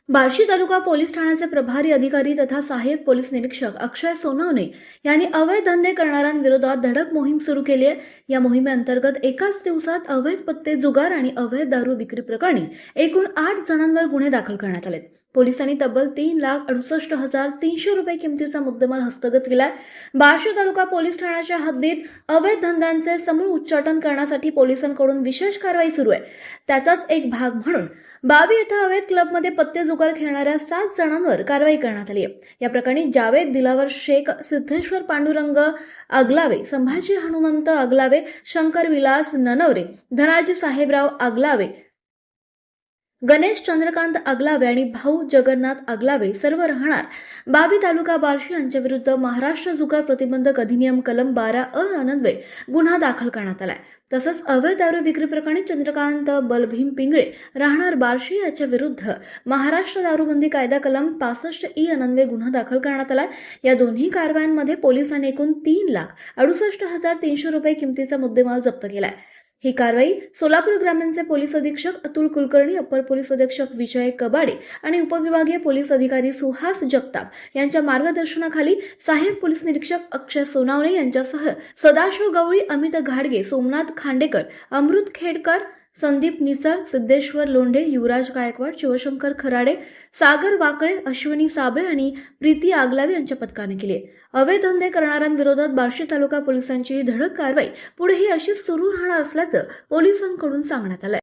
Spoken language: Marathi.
बार्शी तालुका पोलीस ठाण्याचे प्रभारी अधिकारी तथा सहाय्यक पोलीस निरीक्षक अक्षय सोनवणे यांनी अवैध धंदे करणाऱ्यांविरोधात धडक मोहीम सुरू केली आहे। या मोहिमेअंतर्गत एकाच दिवसात अवैध पत्ते जुगार आणि अवैध दारू विक्री प्रकरणी एकूण 8 जणांवर गुन्हे दाखल करण्यात आले। पोलिसांनी तब्बल 3,68,300 रुपये किमतीचा मुद्देमाल हस्तगत केलाय। बार्शी तालुका पोलीस ठाण्याच्या हद्दीत अवैध धंद्यांचे समूळ उच्चाटन करण्यासाठी पोलिसांकडून विशेष कारवाई सुरू आहे। त्याचाच एक भाग म्हणून बावी येथे अवैध क्लबमध्ये पत्ते जुगार खेळणाऱ्या 7 जणांवर कारवाई करण्यात आली आहे। या प्रकरणी जावेद दिलावर शेख, सिद्धेश्वर पांडुरंग आगलावे, संभाजी हनुमंत आगलावे, शंकर विलास ननवरे, धनाजी साहेबराव आगलावे, गणेश चंद्रकांत आगलावे आणि भाऊ जगन्नाथ आगलावे सर्व राहणार बावी तालुका बार्शी यांच्या विरुद्ध महाराष्ट्र जुगार प्रतिबंधक अधिनियम कलम 12 अन्वये गुन्हा दाखल करण्यात आलाय। तसंच अवैध दारू विक्री प्रकरणी चंद्रकांत बलभीम पिंगळे राहणार बार्शी याच्या विरुद्ध महाराष्ट्र दारूबंदी कायदा कलम 65 अन्वये गुन्हा दाखल करण्यात आलाय। या दोन्ही कारवायांमध्ये पोलिसांनी एकूण 3,68,300 रुपये किमतीचा मुद्देमाल जप्त केलाय। ही कारवाई सोलापूर ग्रामीणचे पोलीस अधीक्षक अतुल कुलकर्णी, अपर पोलीस अधीक्षक विजय कबाडे आणि उपविभागीय पोलीस अधिकारी सुहास जगताप यांच्या मार्गदर्शनाखाली सहाय्यक पोलीस निरीक्षक अक्षय सोनवणे यांच्यासह सदाशिव गवळी, अमित घाडगे, सोमनाथ खांडेकर, अमृत खेडकर, संदीप निसळ, सिद्धेश्वर लोंढे, युवराज गायकवाड, शिवशंकर खराडे, सागर वाकळे, अश्विनी साबळे आणि प्रीती आगलावे यांच्या पथकाने केली। अवैध धंदे करणाऱ्यांविरोधात बार्शी तालुका पोलिसांची ही धडक कारवाई पुढेही अशीच सुरू राहणार असल्याचं पोलिसांकडून सांगण्यात आलंय।